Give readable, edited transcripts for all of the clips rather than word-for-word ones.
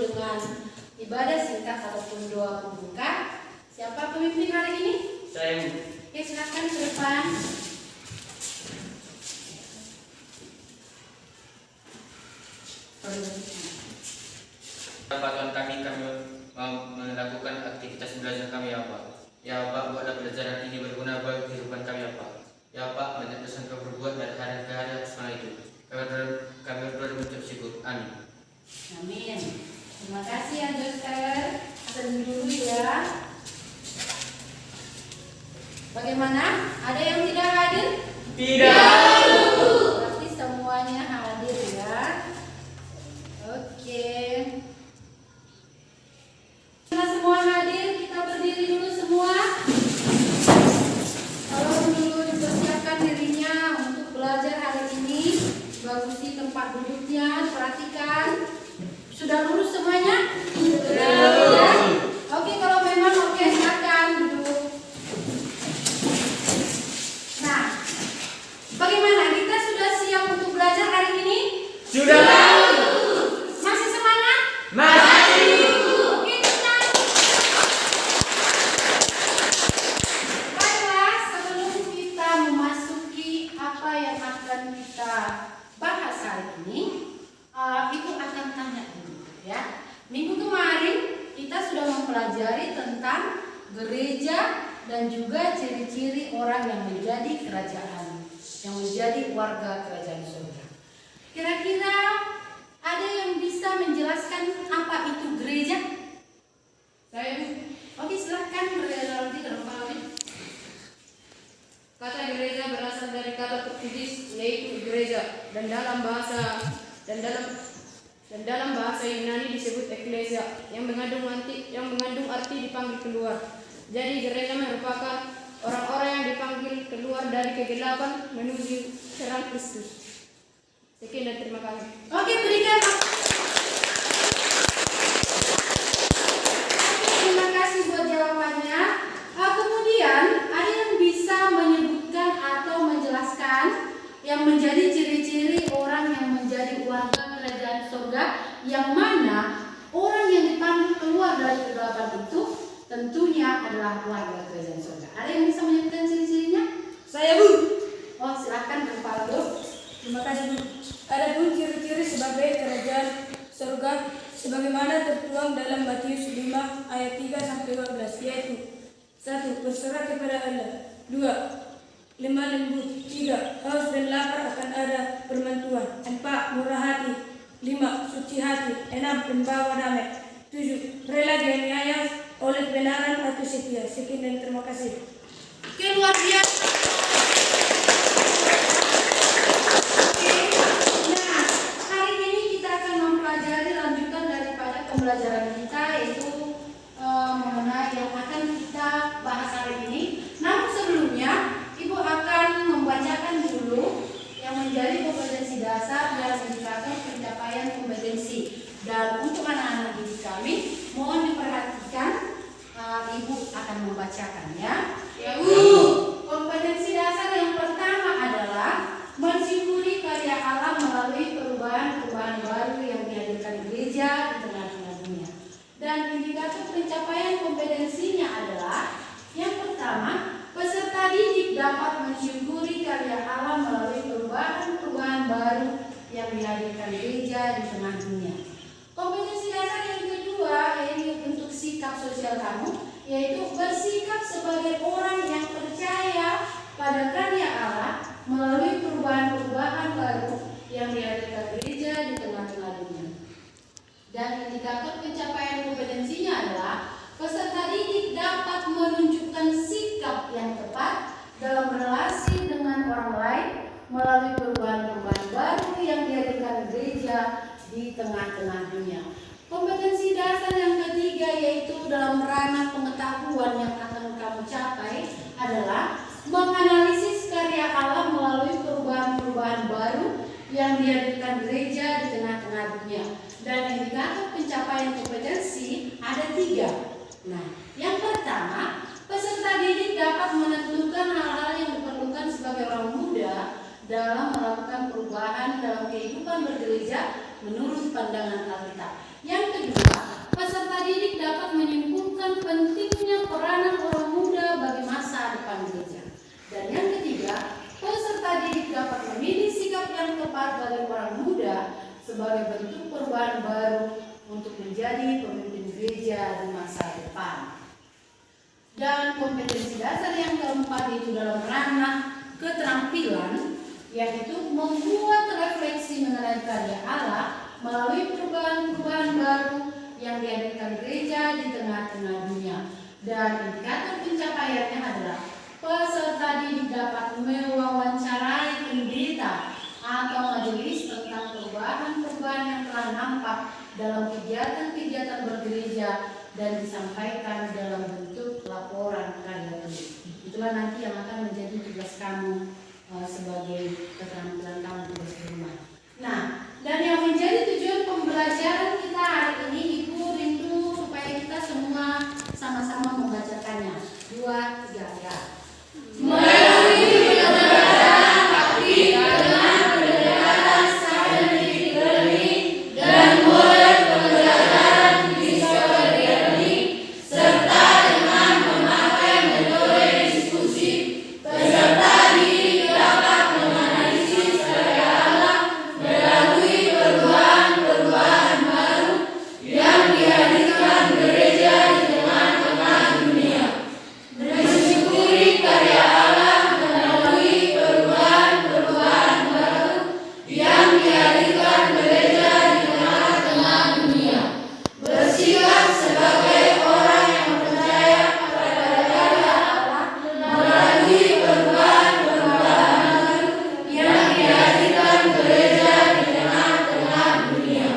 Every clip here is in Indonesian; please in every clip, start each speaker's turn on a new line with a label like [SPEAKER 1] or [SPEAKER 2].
[SPEAKER 1] dengan ibadah singkat ataupun doa pembuka. Siapa pemimpin hari ini?
[SPEAKER 2] Saya.
[SPEAKER 1] Oke, silakan ke depan.
[SPEAKER 2] Tuhan kami melakukan aktivitas belajar kami ya Pak. Ya Pak, buatlah pelajaran ini berguna bagi kehidupan kami ya Pak. Ya Pak, banyak dosa kami berbuat dan hari ke hari atas nama itu. Kami berdoa mengucap syukur. Amin.
[SPEAKER 1] Amin. Terima kasih ya dokter. Akan dulu ya. Bagaimana? Ada yang tidak hadir?
[SPEAKER 2] Tidak.
[SPEAKER 1] Berarti semuanya hadir ya. Oke. Karena semua hadir, kita berdiri dulu semua. Kalau dulu dipersiapkan dirinya untuk belajar hari ini, bagusi tempat duduknya, perhatikan. Sudah lurus semuanya? Sudah. Oke, kalau memang oke, silakan duduk. Nah, bagaimana? Kita sudah siap untuk belajar hari ini?
[SPEAKER 2] Sudah.
[SPEAKER 1] Masih semangat?
[SPEAKER 2] Masih.
[SPEAKER 1] Oke, tenang. Baiklah, sebelum kita memasuki apa yang akan kita bahas hari ini, Ibu akan tanya dulu ya. Minggu kemarin kita sudah mempelajari tentang gereja dan juga ciri-ciri orang yang menjadi kerajaan, yang menjadi warga kerajaan surga. Kira-kira ada yang bisa menjelaskan apa itu gereja?
[SPEAKER 3] Saya Bu.
[SPEAKER 1] Oke, silahkan berdialog dalam pahami.
[SPEAKER 3] Kata gereja berasal dari kata Portugis yaitu gereja dan dalam bahasa Yunani disebut eklesia yang mengandung arti dipanggil keluar. Jadi gereja merupakan orang-orang yang dipanggil keluar dari kegelapan menuju terang Kristus. Sekian dan terima kasih.
[SPEAKER 1] Oke, berikan. Terima kasih buat jawabannya. Kemudian ada yang bisa menyebutkan atau menjelaskan yang menjadi ciri-ciri orang yang menjadi warga kerajaan surga, yang mana orang yang dipanggil keluar dari kegelapan itu tentunya adalah warga kerajaan surga. Ada yang bisa menyebutkan ciri-cirinya?
[SPEAKER 3] Saya Bu.
[SPEAKER 1] Oh, silakan kepala dulu.
[SPEAKER 4] Terima kasih Bu. Adapun ciri-ciri sebagai kerajaan surga sebagaimana tertuang dalam Matius 5 ayat 3 sampai 12 yaitu 1. Berserah kepada Allah. 2. Lemah lembut. 3. Haus dan lapar akan ada permentuan. 4. Murah hati. 5. Suci hati. 6. Pembawa damai. 7. Rela dianiaya oleh kebenaran atau setia. Sekian dan terima kasih.
[SPEAKER 1] Oke, luar biasa. Nah, hari ini kita akan mempelajari lanjutan daripada pembelajaran kita, yaitu mengenai yang akan kita bahas hari ini. Namun sebelumnya, Ibu akan membacakan dulu yang menjadi kompetensi dasar dan indikator pencapaian kompetensi. Dan untuk anak-anak didik kami, mohon diperhatikan, Ibu akan membacakan ya. Kompetensi dasar yang pertama adalah mensyukuri karya Allah melalui perubahan-perubahan baru yang dihadirkan gereja di tengah-tengah dunia. Dan indikator pencapaian kompetensinya adalah yang pertama, peserta didik dapat mensyukuri karya Allah melalui perubahan-perubahan baru yang dihadirkan gereja di tengah dunia. Kompetensi dasar yang kedua yaitu bentuk sikap sosial kamu, yaitu bersikap sebagai orang yang percaya pada karya Allah melalui perubahan-perubahan baru yang dihadirkan gereja di tengah-tengah dunia. Dan indikator pencapaian kompetensinya adalah peserta didik dapat menunjukkan sikap yang tepat dalam relasi dengan orang lain melalui perubahan-perubahan baru yang dihadirkan gereja di tengah-tengah dunia. Kompetensi dasar yang ketiga yaitu dalam ranah pengetahuan yang akan kamu capai adalah menganalisis karya Allah melalui perubahan-perubahan baru yang dihadirkan gereja di tengah-tengah dunia. Dan indikator pencapaian kompetensi ada 3. Nah, yang pertama, peserta didik dapat menentukan hal-hal yang diperlukan sebagai orang muda dalam melakukan perubahan dalam kehidupan bergereja menurut pandangan Alkitab. Yang kedua, Peserta didik dapat menyimpulkan pentingnya peranan orang muda bagi masa depan gereja. Dan yang ketiga, peserta didik dapat memilih sikap yang tepat bagi orang muda sebagai bentuk perubahan baru untuk menjadi pemimpin gereja di masa depan. Dan kompetensi dasar yang keempat itu dalam ranah keterampilan, yaitu membuat refleksi mengenai karya Allah melalui perubahan-perubahan baru yang dihadirkan gereja di tengah-tengah dunia. Dan indikator pencapaiannya adalah peserta didik dapat mewawancarai pendeta atau majelis tentang perubahan-perubahan yang telah nampak dalam kegiatan-kegiatan bergereja dan disampaikan dalam bentuk laporan karya tulis. Itulah nanti yang akan menjadi tugas kamu sebagai keterampilan kamu tugas di rumah. Nah, dan yang menjadi tujuan pembelajaran kita hari ini, Ibu rindu supaya kita semua sama-sama membacakannya. 2, 3, ya. Melalui pendekatan aktif dengan pendekatan scientific learning dan model pembelajaran visual learning serta dengan memakai metode diskusi, peserta didik dapat menganalisis karya Allah melalui perubahan-perubahan baru yang dihadirkan gereja di tengah-tengah dunia. Mensyukuri karya Allah melalui perubahan-perubahan baru yang dihadirkan gereja di tengah-tengah dunia. Bersikap sebagai orang yang percaya kepada karya Allah melalui perubahan-perubahan baru yang dihadirkan gereja di tengah-tengah dunia.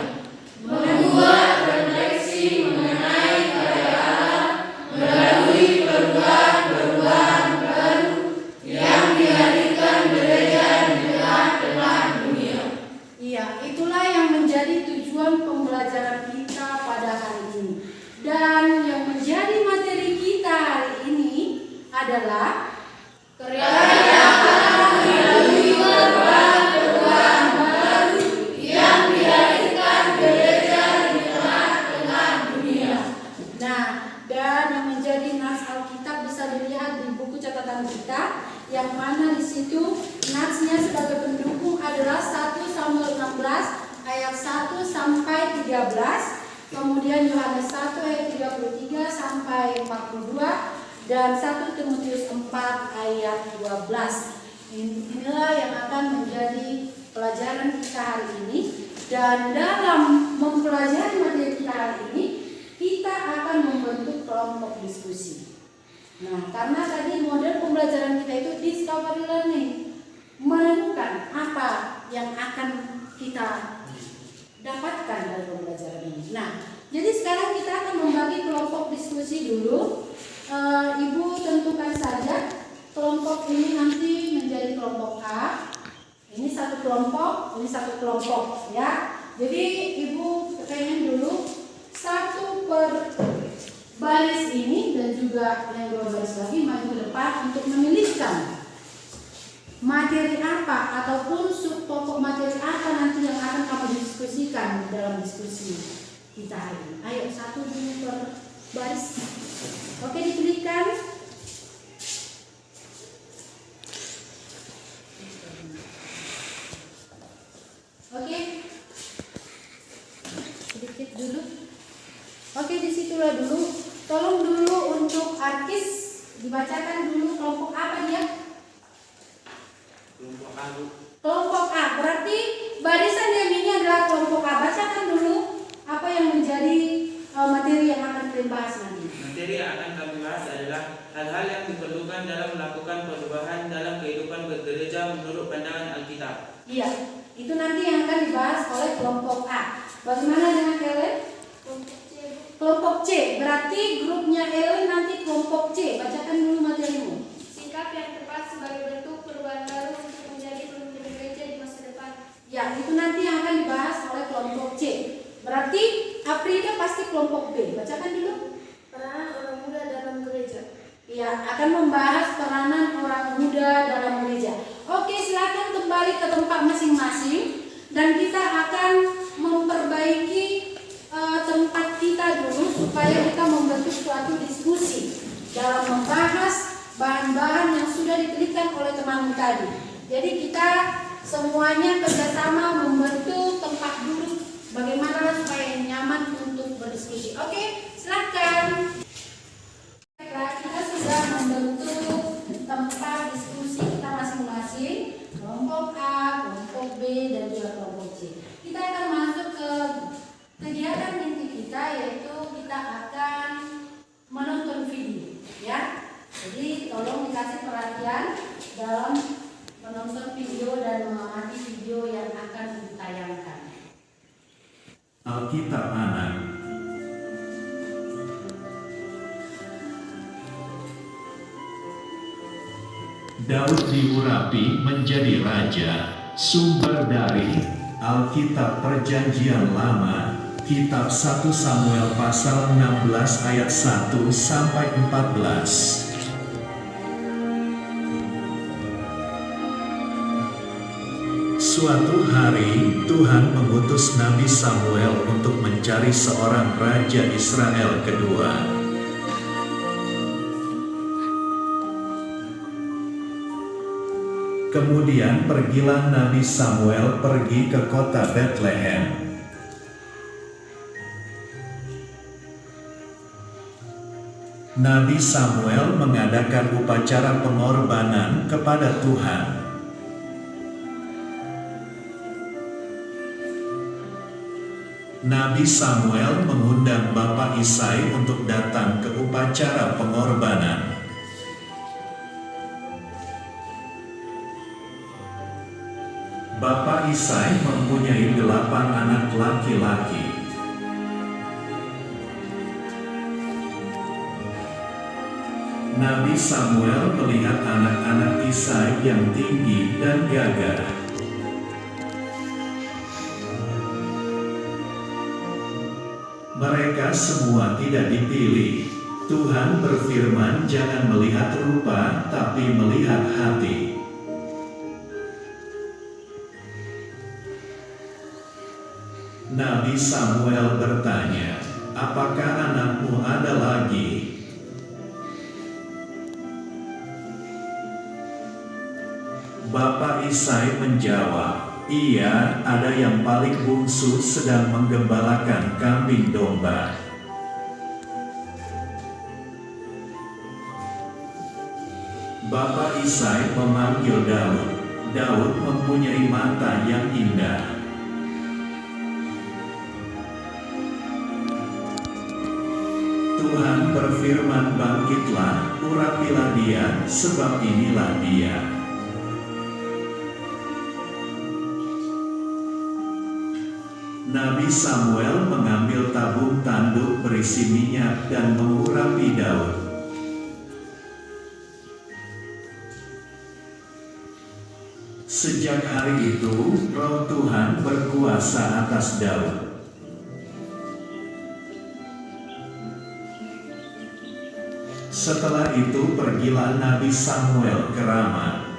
[SPEAKER 1] Membuat refleksi mengenai karya Allah melalui perubahan-perubahan baru yang dihadirkan gereja di tengah-tengah dunia. Iya, itulah yang menjadi tujuan pembelajaran kita pada hari ini. Dan yang menjadi materi kita hari ini adalah karya Allah melalui perubahan-perubahan baru yang dihadirkan gereja di tengah-tengah dunia. Nah, dan yang menjadi nas Alkitab bisa dilihat di buku catatan kita, yang mana di situ nasnya sebagai pendukung adalah 1 Samuel 16 ayat 1 sampai 13, kemudian Yohanes 1 ayat 33 sampai 42, dan 1 Timotius 4 ayat 12. Inilah yang akan menjadi pelajaran kita hari ini. Dan dalam mempelajari materi kita hari ini, kita akan membentuk kelompok diskusi. Nah, karena tadi model pembelajaran kita itu discovery learning, menemukan apa yang akan kita dapatkan dari pembelajaran ini. Nah, jadi sekarang kita akan membagi kelompok diskusi dulu. Ibu tentukan saja kelompok ini nanti menjadi kelompok A. Ini satu kelompok, ini satu kelompok, ya. Jadi ibu pengen dulu 1 per baris ini dan juga yang 2 baris lagi maju ke depan untuk memilihkan materi apa ataupun subpokok materi apa nanti yang akan kamu diskusikan dalam diskusi kita hari ini. Ayo 1 dulu per baris. Oke, dipilihkan. Oke. Sedikit dulu. Oke, disitulah dulu. Tolong dulu untuk Arkis dibacakan dulu kelompok apa dia?
[SPEAKER 2] Kelompok A, Bu.
[SPEAKER 1] Kelompok A. Berarti barisan yang ini adalah kelompok A. Bacakan dulu apa yang menjadi materi yang akan kita bahas nanti.
[SPEAKER 5] Materi yang akan kami bahas adalah hal-hal yang diperlukan dalam melakukan perubahan dalam kehidupan bergereja menurut pandangan Alkitab.
[SPEAKER 1] Iya, itu nanti yang akan dibahas oleh kelompok A. Bagaimana dengan Ellen? Kelompok C. Berarti grupnya Ellen nanti kelompok C. Bacakan dulu materimu.
[SPEAKER 3] Sikap yang tepat sebagai bentuk perubahan baru untuk menjadi pemimpin gereja di masa depan.
[SPEAKER 1] Ya, itu nanti yang akan dibahas oleh kelompok C. Berarti Aprida pasti kelompok B. Bacakan dulu.
[SPEAKER 3] Peranan orang muda dalam gereja.
[SPEAKER 1] Ya, akan membahas peranan orang muda dalam gereja. Oke, silakan kembali ke tempat masing-masing dan kita akan memperbaiki tempat kita dulu. teman tadi. Jadi kita semuanya kerjasama membentuk tempat duduk bagaimana supaya nyaman untuk berdiskusi. Oke, silakan. Baiklah, kita sudah membentuk tempat diskusi kita masing-masing, kelompok A, kelompok B, dan juga kelompok C. Kita akan masuk ke kegiatan inti kita, yaitu kita akan menonton video, ya. Jadi tolong dikasih perhatian dalam menonton video dan mengamati video yang akan ditayangkan.
[SPEAKER 6] Alkitab Anak. Daud diurapi menjadi raja. Sumber dari Alkitab Perjanjian Lama, Kitab 1 Samuel pasal 16 ayat 1 sampai 14. Suatu hari, Tuhan mengutus Nabi Samuel untuk mencari seorang raja Israel kedua. Kemudian pergilah Nabi Samuel pergi ke kota Bethlehem. Nabi Samuel mengadakan upacara pengorbanan kepada Tuhan. Nabi Samuel mengundang Bapak Isai untuk datang ke upacara pengorbanan. Bapak Isai mempunyai 8 anak laki-laki. Nabi Samuel melihat anak-anak Isai yang tinggi dan gagah. Mereka semua tidak dipilih. Tuhan berfirman, jangan melihat rupa, tapi melihat hati. Nabi Samuel bertanya, apakah anakmu ada lagi? Bapak Isai menjawab, iya, ada yang paling bungsu sedang menggembalakan kambing domba. Bapak Isai memanggil Daud. Daud mempunyai mata yang indah. Tuhan berfirman, bangkitlah, urapilah dia, sebab inilah dia. Nabi Samuel mengambil tabung tanduk berisi minyak dan mengurapi Daud. Sejak hari itu, Roh Tuhan berkuasa atas Daud. Setelah itu pergilah Nabi Samuel ke Rama.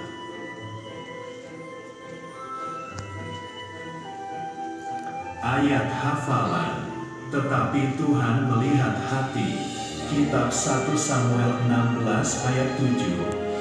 [SPEAKER 6] Ayat hafalan. Tetapi Tuhan melihat hati. Kitab 1 Samuel 16 ayat 7.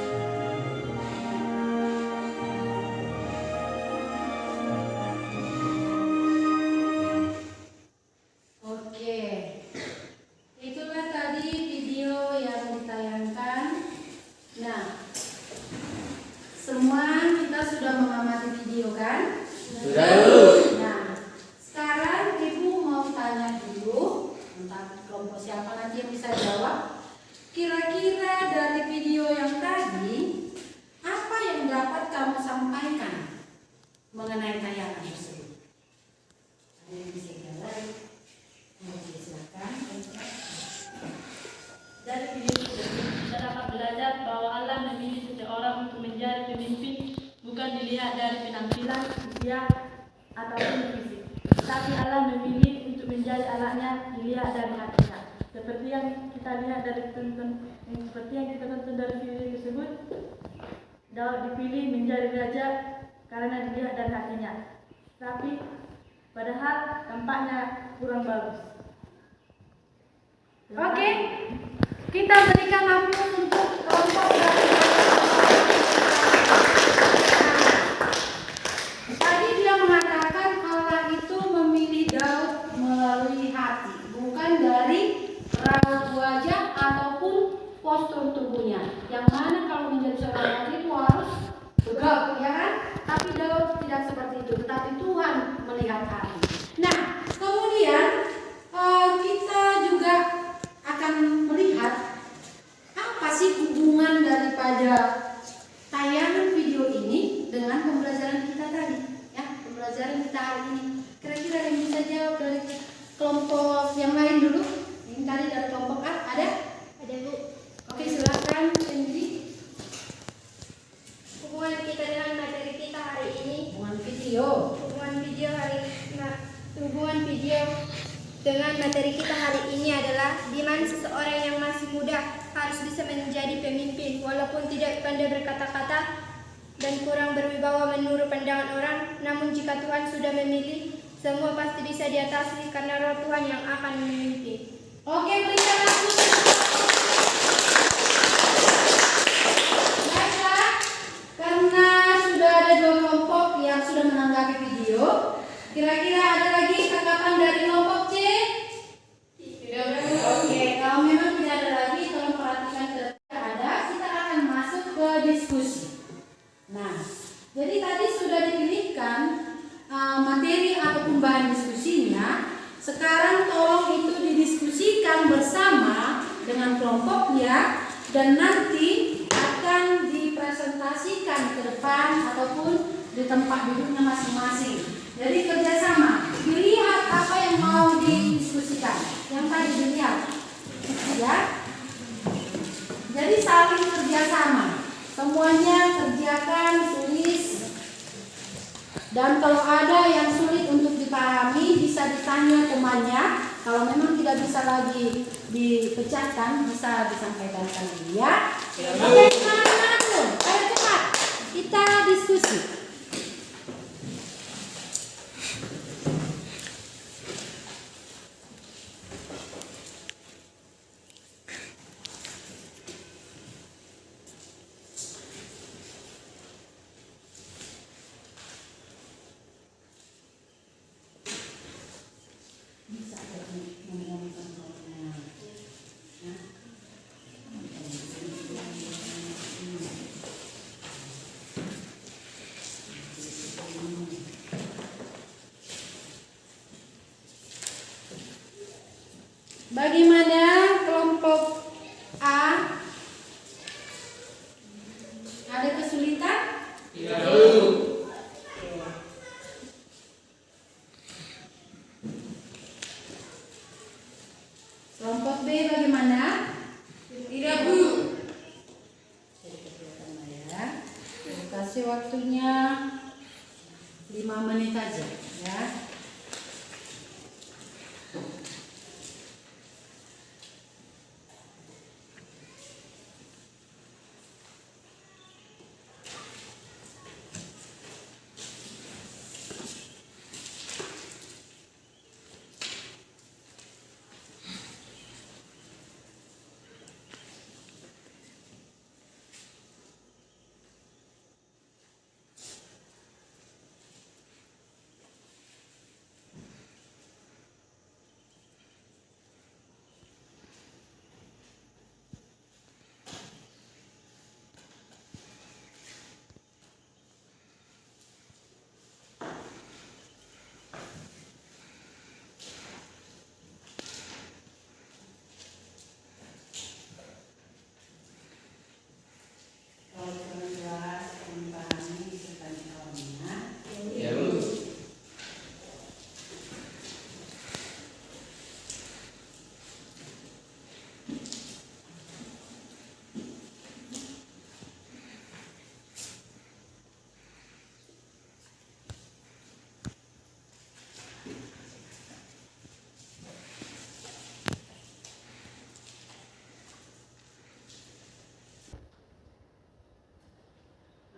[SPEAKER 7] Seperti yang kita tonton dari video tersebut, Daud dipilih menjadi raja karena dilihat dari hatinya. Tapi padahal tampaknya kurang bagus.
[SPEAKER 1] Oke, kita berikan lampu untuk kelompok dari Yang mana kalau menjadi seorang mahasiswa harus tegap, ya kan? Tapi Daud tidak seperti itu, tetapi Tuhan melihat hati. Nah, kemudian kita juga akan melihat apa sih hubungan daripada tayangan video ini dengan pembelajaran kita tadi, ya, pembelajaran kita hari ini. Kira-kira yang bisa jawab dari kelompok yang lain dulu? Yang tadi dari kelompok A ada?
[SPEAKER 3] Ada Bu.
[SPEAKER 1] Oke, silakan Cindy.
[SPEAKER 3] Hubungan kita dengan materi kita hari ini.
[SPEAKER 1] Hubungan video.
[SPEAKER 3] Hubungan video dengan materi kita hari ini adalah di mana seseorang yang masih muda harus bisa menjadi pemimpin walaupun tidak pandai berkata-kata dan kurang berwibawa menurut pandangan orang. Namun jika Tuhan sudah memilih, semua pasti bisa diatasi karena Roh Tuhan yang akan memimpin.
[SPEAKER 1] Oke, berikan langsung. Baiklah, karena sudah ada 2 kelompok yang sudah menanggapi video, kira-kira ada lagi tanggapan dari kelompok C? Tidak ada. Oke, kalau memang tidak ada lagi, tolong perhatikan ada, kita akan masuk ke diskusi. Nah, jadi tadi sudah dipilihkan materi ataupun bahan diskusinya. Sekarang tolong itu didiskusikan bersama dengan kelompoknya dan nanti akan dipresentasikan ke depan ataupun di tempat duduknya masing-masing. Jadi kerjasama, dilihat apa yang mau didiskusikan, yang tadi dilihat, ya. Jadi saling kerjasama, semuanya kerjakan, tulis. Dan kalau ada yang sulit untuk dipahami bisa ditanya temannya. Kalau memang tidak bisa lagi dipecahkan bisa disampaikan lagi, ya. Oke, semangat langsung. Ayo cepat kita diskusi. Bagaimana kelompok A? Ada kesulitan?
[SPEAKER 5] Tidak.
[SPEAKER 1] Kelompok B bagaimana?
[SPEAKER 4] Tidak, Bu.
[SPEAKER 1] Ya. Kasih waktunya 5 menit aja, ya. Kalau kurang jelas, dipahami, bisa tanya kawannya.
[SPEAKER 5] Ya, Bu.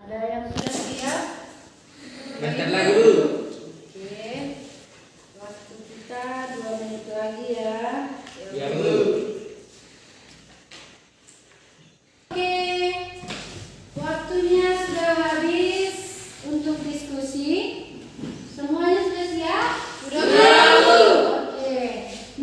[SPEAKER 1] Ada yang sudah siap?
[SPEAKER 5] Bentar lagi, Bu.
[SPEAKER 1] Oke. Waktu kita 2 menit lagi ya.
[SPEAKER 5] Ya, Bu.
[SPEAKER 1] Oke. Waktunya sudah habis untuk diskusi. Semuanya sudah siap? Sudah. Oke.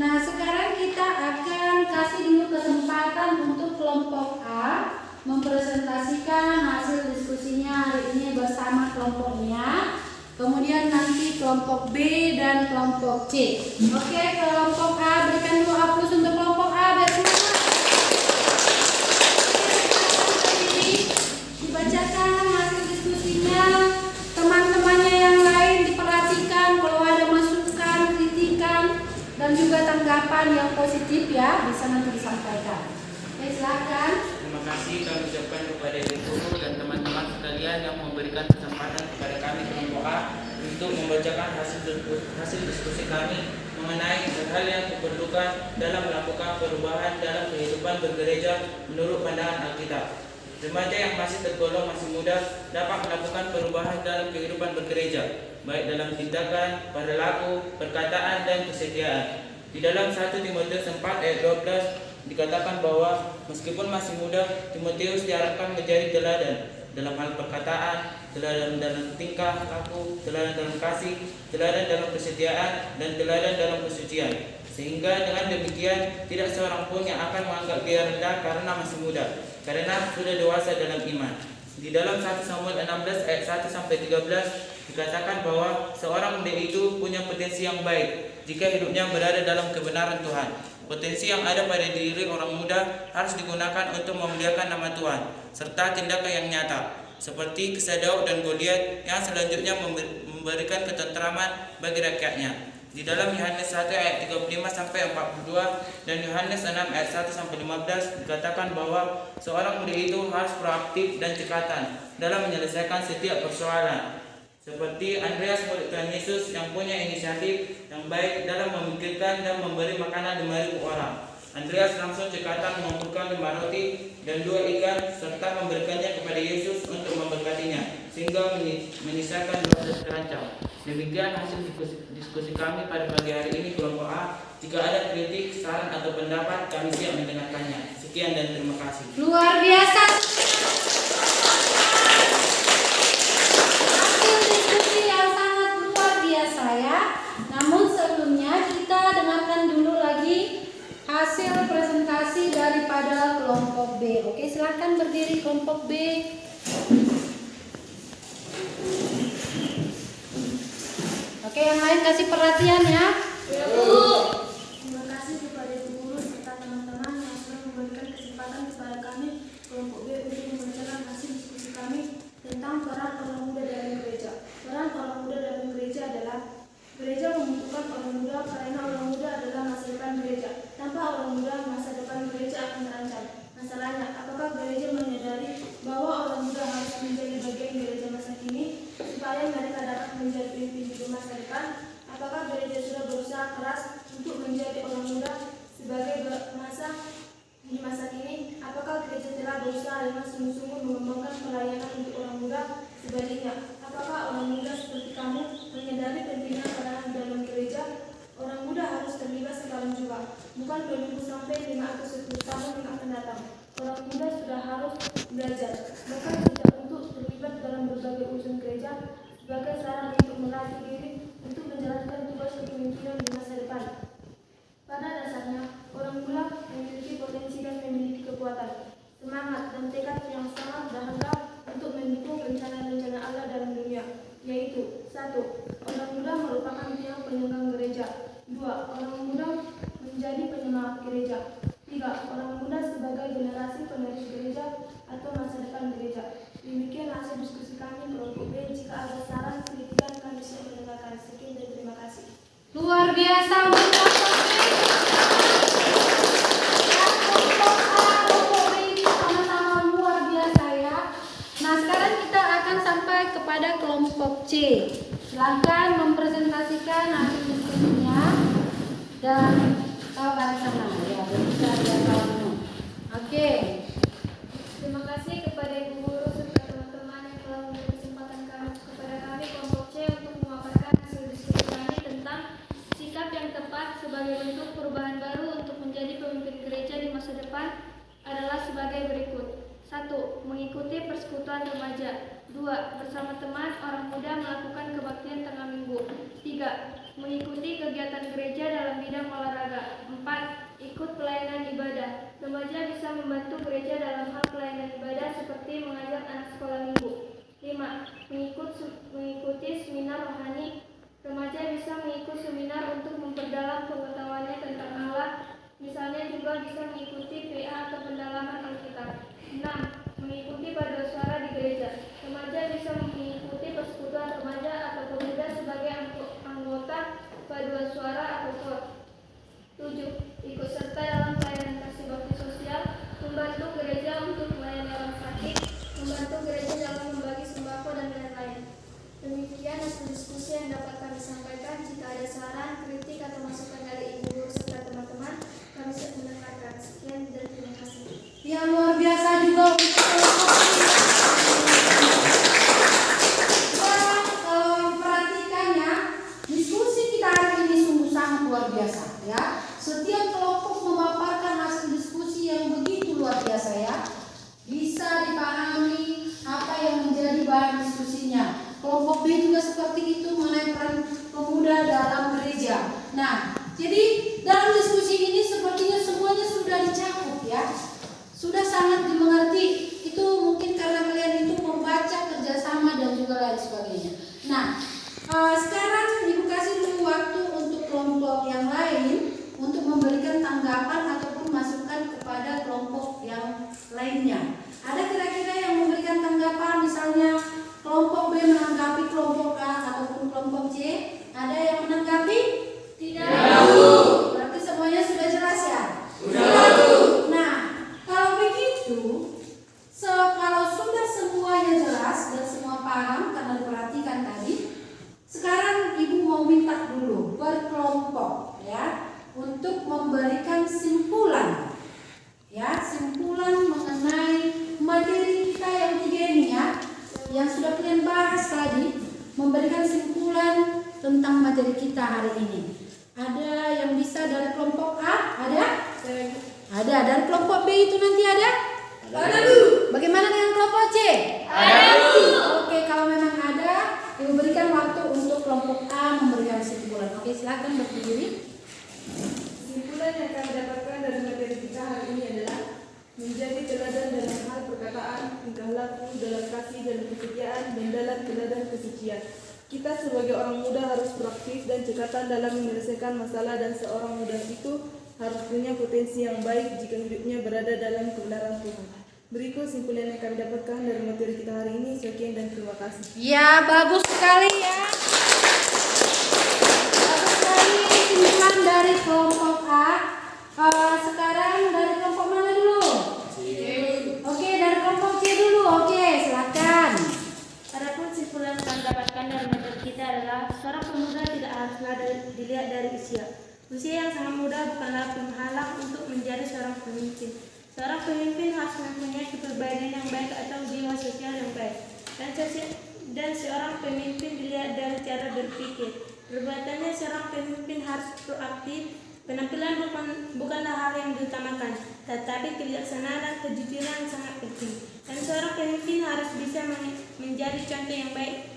[SPEAKER 1] Nah, sekarang kita akan kasih dulu kesempatan untuk kelompok A mempresentasikan hasil diskusinya hari ini bersama kelompoknya. Kemudian nanti kelompok B dan kelompok C. Oke, kelompok A berikan dulu aplaus untuk kelompok A biar semangat. Dibacakan hasil diskusinya. Teman-temannya yang lain diperhatikan kalau ada masukan, kritikan, dan juga tanggapan yang positif ya bisa nanti disampaikan. Oke, silakan.
[SPEAKER 5] Terima kasih kami ucapkan kepada Ibu Guru dan teman-teman sekalian yang memberikan kesempatan kepada kami kelompok A untuk membacakan hasil diskusi kami mengenai hal-hal yang diperlukan dalam melakukan perubahan dalam kehidupan bergereja menurut pandangan Alkitab. Remaja yang masih tergolong masih muda dapat melakukan perubahan dalam kehidupan bergereja, baik dalam tindakan, perilaku, perkataan, dan kesetiaan. Di dalam 1 Timotius 4 ayat 12 dikatakan bahwa meskipun masih muda, Timotius diharapkan menjadi teladan dalam hal perkataan, teladan dalam tingkah laku, teladan dalam kasih, teladan dalam kesetiaan, dan teladan dalam kesucian. Sehingga dengan demikian tidak seorang pun yang akan menganggap dia rendah karena masih muda, karena sudah dewasa dalam iman. Di dalam 1 Samuel 16 ayat 1 sampai 13 dikatakan bahwa seorang muda itu punya potensi yang baik jika hidupnya berada dalam kebenaran Tuhan. Potensi yang ada pada diri orang muda harus digunakan untuk memuliakan nama Tuhan serta tindakan yang nyata, seperti kisah Daud dan Goliat yang selanjutnya memberikan ketentraman bagi rakyatnya. Di dalam Yohanes 1 ayat 35 sampai 42 dan Yohanes 6 ayat 1 sampai 15 dikatakan bahwa seorang muda itu harus proaktif dan cekatan dalam menyelesaikan setiap persoalan. Seperti Andreas murid Tuhan Yesus yang punya inisiatif yang baik dalam memikirkan dan memberi makanan 5.000 orang. Andreas langsung cekatan mengumpulkan 5 roti dan 2 ikan serta memberikannya kepada Yesus untuk memberkatinya sehingga menyisakan 12 keranjang. Demikian hasil diskusi kami pada pagi hari ini kelompok A. Jika ada kritik, saran atau pendapat, kami siap mendengarkannya. Sekian dan terima kasih.
[SPEAKER 1] Luar biasa. Hasil diskusi yang sangat luar biasa ya. Namun sebelumnya kita dengarkan dulu lagi hasil presentasi daripada kelompok B. Oke, silakan berdiri kelompok B. Oke, yang lain kasih perhatian ya.
[SPEAKER 4] Terima kasih kepada Ibu Guru serta teman-teman yang sudah memberikan kesempatan kepada kami kelompok B untuk membacakan hasil diskusi kami tentang peran orang muda dalam gereja. Peran orang muda dalam gereja adalah gereja membutuhkan orang muda karena orang muda adalah masa depan gereja. Tanpa orang muda, masa depan gereja akan terancam. Masalahnya, apakah gereja menyadari bahwa orang muda harus menjadi bagian gereja masa kini supaya mereka dapat menjadi pemimpin di masa depan? Apakah gereja sudah berusaha keras untuk menjadi orang muda sebagai di masa kini? Apakah gereja telah berusaha dengan sungguh-sungguh mengembangkan pelayanan untuk orang muda? Sebaliknya, apakah orang muda seperti kamu menyadari pentingnya peran dalam gereja? Orang muda harus terlibat sekarang juga, bukan menunggu sampai 5 atau 10 tahun yang akan datang. Orang muda sudah harus belajar, bahkan tidak untuk terlibat dalam berbagai urusan gereja sebagai sarana untuk melatih diri untuk menjalankan tugas kepemimpinan di masa depan. Pada dasarnya, orang muda memiliki potensi dan memiliki kekuatan, semangat, dan tekad yang sangat dahsyat untuk mendukung rencana-rencana Allah dalam dunia, yaitu 1. Orang muda merupakan tiang penyangga gereja. 2. Orang muda menjadi penyemangat gereja. 3. Orang muda sebagai generasi penerus gereja atau masa depan gereja. Demikian hasil diskusi kami kelompok B. Jika ada saran, kritikan, kami siap mendengarkan. Sekian dan terima kasih.
[SPEAKER 1] Luar biasa untuk kelompok B. Dan kelompok A, kelompok B ini sama-sama luar biasa ya. Nah, sekarang kita akan sampai kepada kelompok C. Silakan mempresentasikan hasil diskusinya dan kau ke sana ya, bisa lihat kamu. Oke.
[SPEAKER 8] Terima kasih kepada Ibu Guru serta teman-teman yang telah memberi kesempatan kepada kami kelompok C untuk memaparkan hasil diskusi kami tentang sikap yang tepat sebagai bentuk perubahan baru untuk menjadi pemimpin gereja di masa depan adalah sebagai berikut. 1. Mengikuti persekutuan remaja. 2. Bersama teman orang muda melakukan kebaktian tengah minggu. 3. Mengikuti kegiatan gereja dalam bidang olahraga. 4. Ikut pelayanan ibadah. Remaja bisa membantu gereja dalam hal pelayanan ibadah berbeda seperti mengajar anak sekolah minggu. 5. Mengikuti seminar rohani. Remaja bisa mengikuti seminar untuk memperdalam pengetahuannya tentang Allah. Misalnya juga bisa mengikuti PA atau pendalaman Alkitab. 6. Mengikuti paduan suara di gereja. Remaja bisa mengikuti persekutuan remaja atau pemuda sebagai anggota paduan suara atau KOR. 7. Ikut serta dalam pelayanan kasih bakti sosial, membantu gereja untuk melayani orang sakit, membantu gereja dalam membagi sembako dan lain-lain. Demikian hasil diskusi yang dapat kami sampaikan. Jika ada saran, kritik atau masukan dari ibu guru serta teman-teman, kami siap mendengarkan. Sekian dan terima kasih.
[SPEAKER 1] Yang luar biasa juga perhatikannya, diskusi kita hari ini sungguh sangat luar biasa ya. Setiap kelompok memaparkan hasil diskusi yang begitu luar biasa ya. Bisa dipahami apa yang menjadi bahan diskusinya. Kelompok B juga seperti itu mengenai peran pemuda dalam gereja. Nah, jadi dalam diskusi ini sepertinya semuanya sudah dicakup ya. Sudah sangat dimengerti. Itu mungkin karena kalian itu membaca kerjasama dan juga lain sebagainya. Nah, sekarang Ibu kasih dulu waktu untuk kelompok yang lain untuk memberikan tanggapan ataupun masukan kepada kelompok yang lainnya. Ada kira-kira yang memberikan tanggapan, misalnya kelompok B menanggapi kelompok A ataupun kelompok C? Ada yang menanggapi? Tidak. Berarti semuanya sudah jelas ya? Sudah. Nah, kalau begitu, kalau sudah semuanya jelas dan semua paham karena diperhatikan tadi, sekarang Ibu mau minta dulu berkelompok ya untuk memberikan simpulan. Ya, simpulan mengenai materi kita yang 3 ini ya, yang sudah kalian bahas tadi, memberikan simpulan tentang materi kita hari ini. Ada yang bisa dari kelompok A? Ada? Ada. Dan kelompok B itu nanti ada? Ada dulu. Bagaimana dengan kelompok C? Ada dulu. Oke, kalau memang ada, Ibu berikan waktu untuk kelompok A memberikan simpulan. Oke, silakan berdiri.
[SPEAKER 3] Kesimpulan yang kami dapatkan dari materi kita hari ini adalah menjadi teladan dalam hal perkataan, tingkah laku, dalam kasih, dalam kesetiaan, dan dalam teladan kesucian. Kita sebagai orang muda harus proaktif dan cekatan dalam menyelesaikan masalah, dan seorang muda itu harus punya potensi yang baik jika hidupnya berada dalam kebenaran Tuhan. Berikut simpulan yang kami dapatkan dari materi kita hari ini. Sekian dan terima kasih.
[SPEAKER 1] Ya, bagus sekali ya. Bagus sekali simpulan dari kelompok A. Sekarang dari kelompok mana dulu? C. Oke, dari kelompok C dulu. Oke, silakan.
[SPEAKER 7] Adapun simpulan yang kami dapatkan dari materi kita adalah seorang pemuda tidak haruslah dilihat dari usia. Usia yang sangat muda bukanlah penghalang untuk menjadi seorang pemimpin. Seorang pemimpin harus mempunyai kepribadian yang baik atau jiwa sosial yang baik. Dan seorang pemimpin dilihat dari cara berpikir. Perbuatannya seorang pemimpin harus proaktif. Penampilan bukanlah hal yang diutamakan, tetapi kebijaksanaan dan kejujuran sangat penting. Dan seorang pemimpin harus bisa menjadi contoh yang baik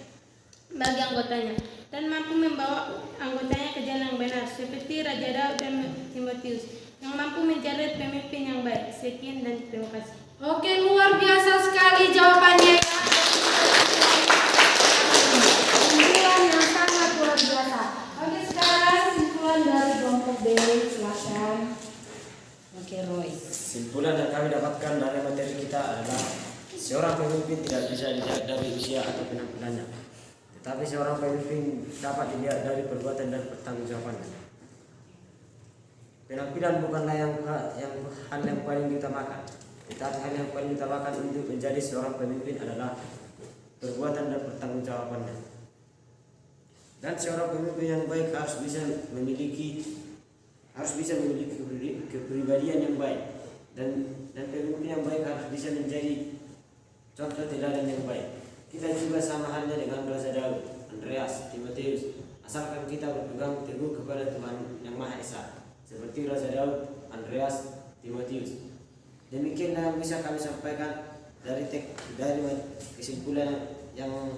[SPEAKER 7] bagi anggotanya dan mampu membawa anggotanya ke jalan yang benar, seperti Raja Daud dan Timotius yang mampu menjadi pemimpin yang baik. Sekian dan terima kasih.
[SPEAKER 1] Oke, luar biasa sekali jawabannya ya. Simpulan yang sangat luar biasa. Oke, sekarang simpulan dari kelompok B, silakan. Oke, Roy.
[SPEAKER 9] Simpulan yang kami dapatkan dari materi kita adalah seorang pemimpin tidak bisa dilihat dari usia atau penampilannya, tetapi seorang pemimpin dapat dilihat dari perbuatan dan pertanggungjawabannya. Penampilan bukanlah hal yang paling diutamakan, tetapi hal yang paling diutamakan untuk menjadi seorang pemimpin adalah perbuatan dan pertanggungjawabannya. Dan seorang pemimpin yang baik harus bisa memiliki kepribadian yang baik, dan pemimpin yang baik harus bisa menjadi contoh teladan yang baik. Kita juga sama halnya dengan Raja Daud, Andreas, Timotius, asalkan kita berpegang teguh kepada Tuhan yang Maha Esa, seperti Raja Daud, Andreas, Timotius. Demikian yang bisa kami sampaikan dari kesimpulan yang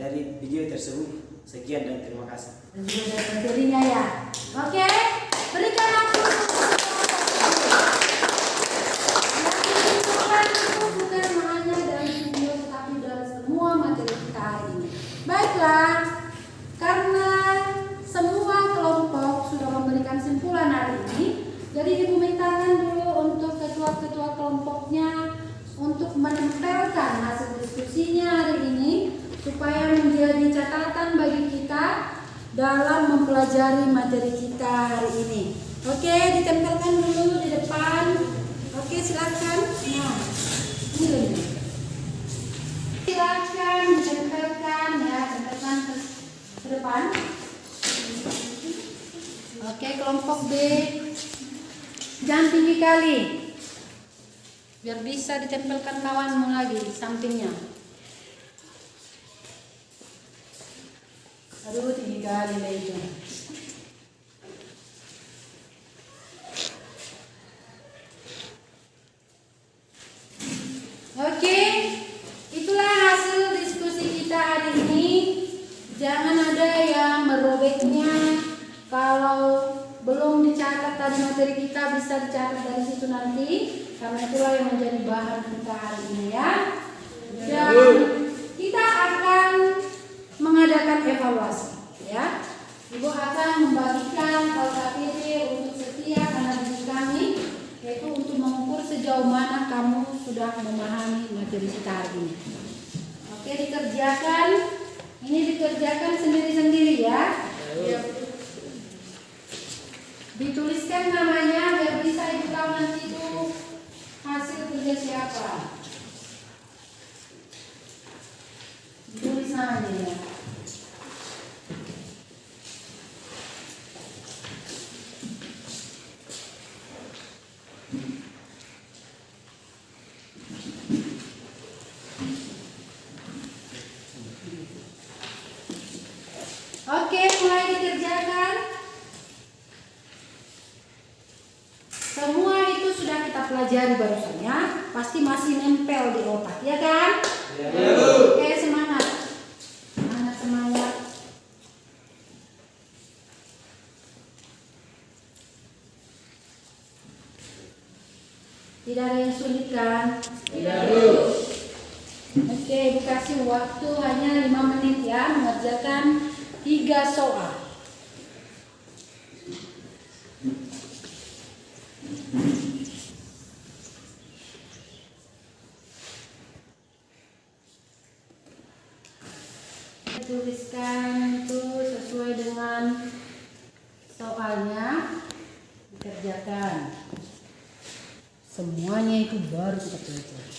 [SPEAKER 9] dari video tersebut. Sekian dan terima kasih.
[SPEAKER 1] Dan juga dari materinya ya. Oke, berikan aku untuk Jadi Ibu mintakan dulu untuk ketua-ketua kelompoknya untuk menempelkan hasil diskusinya hari ini supaya menjadi catatan bagi kita dalam mempelajari materi kita hari ini. Oke, ditempelkan dulu di depan. Oke, silakan. Nah, ini. Silakan ditempelkan ya, tempelkan ke depan. Oke, kelompok B. Jangan tinggi kali. Biar bisa ditempelkan kawanmu lagi di sampingnya. Aduh, tinggi kali lah itu. Oke, itulah hasil diskusi kita hari ini. Jangan ada yang merobeknya. Kalau belum dicatat tadi materi kita bisa dicatat dari situ nanti. Karena itulah yang menjadi bahan kita hari ini ya. Dan kita akan mengadakan evaluasi ya. Ibu akan membagikan LKPD untuk setiap anak didik kami, yaitu untuk mengukur sejauh mana kamu sudah memahami materi kita hari ini. Oke, dikerjakan. Ini dikerjakan sendiri-sendiri ya. Dituliskan namanya biar bisa ibu tahu nanti itu hasil kerja siapa. Ditulis namanya ya. Oke, mulai dikerjakan. Semua itu sudah kita pelajari barusan ya. Pasti masih nempel di otak, ya kan? Ya. Oke, semangat. Semangat, semangat. Tidak ada yang sulit kan? Tidak. Oke, Ibu kasih waktu hanya 5 menit ya mengerjakan 3 soal. Tuliskan itu sesuai dengan soalnya, dikerjakan. Semuanya itu baru kita pelajari.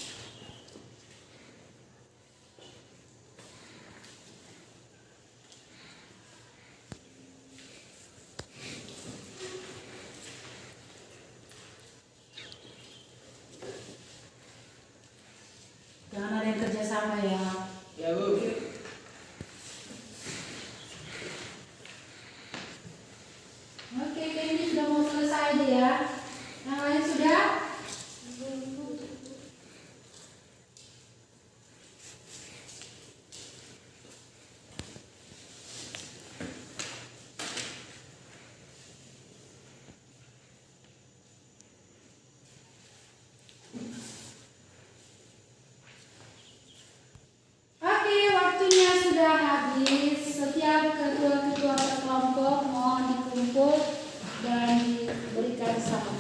[SPEAKER 1] Jangan ada yang kerja sama ya.
[SPEAKER 5] Ya, Bu.
[SPEAKER 1] Oke, ini sudah mau selesai deh ya. Yang lain sudah? Oke, waktunya sudah habis. Setiap ketua-ketua kelompok mohon dikumpul dan diberikan salam.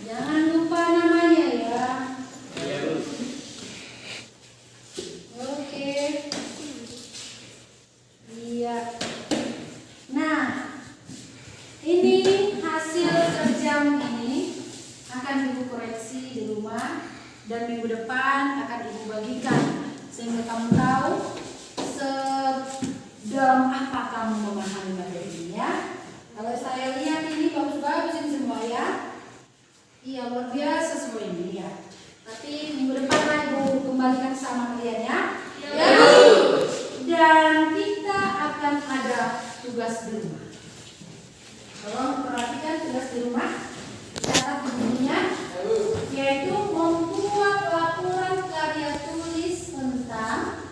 [SPEAKER 1] Jangan lupa namanya ya. Oke. Iya. Nah, ini hasil kerjaan ini akan Ibu koreksi di rumah dan minggu depan akan Ibu bagikan sehingga kamu tahu sedalam apa kamu memahami materi ini ya. Kalau saya lihat ini bagus-bagus ini semua ya. Iya, luar biasa semua ini ya. Tapi minggu depan lah Ibu kembalikan sama kalian ya. Ya. Dan kita akan ada tugas di rumah. Tolong perhatikan tugas di rumah. Catat bunyinya, yaitu membuat laporan karya tulis tentang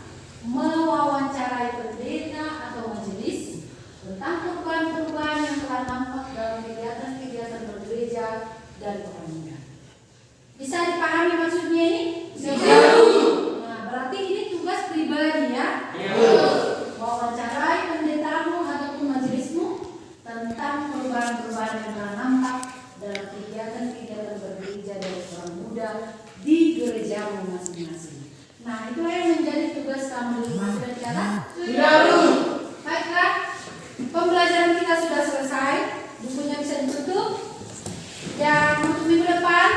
[SPEAKER 1] Nah, itulah yang menjadi tugas kamu di rumah. Sudah bicara?
[SPEAKER 3] Sudah, Bu.
[SPEAKER 1] Baiklah, pembelajaran kita sudah selesai. Bukunya bisa ditutup. Dan untuk minggu depan,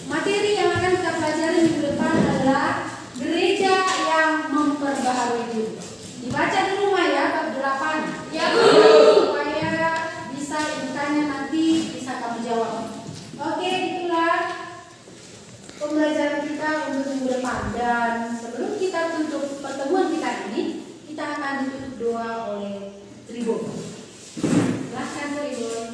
[SPEAKER 1] materi yang akan kita pelajari minggu depan adalah gereja yang memperbaharui diri. Dibaca di rumah ya, bab 8.
[SPEAKER 3] Ya, Bu.
[SPEAKER 1] Supaya bisa ditanya nanti bisa kamu jawab. Oke, itulah pembelajaran kita untuk minggu depan. Dan sebelum kita tutup pertemuan kita ini, kita akan ditutup doa oleh Tribun. Silahkan Tribun.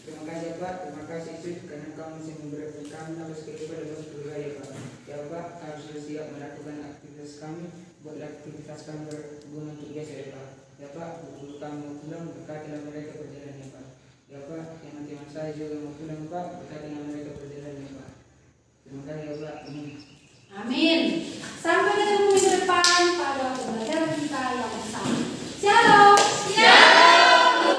[SPEAKER 10] Terima kasih Pak, terima kasih Yesus karena Kau masih memberikan kami atas kehidupan dan surga ya Pak. Ya Pak, kami sudah siap melakukan aktivitas kami, buat aktivitas kami berguna untuk biasa ya Pak. Ya Pak, guru kami mau pulang, berkatilah mereka perjalanannya Pak. Ya Pak, teman-teman saya juga mau pulang Pak, berkatilah mereka perjalanannya Pak. Terima kasih ya Pak. Amin.
[SPEAKER 1] Amin.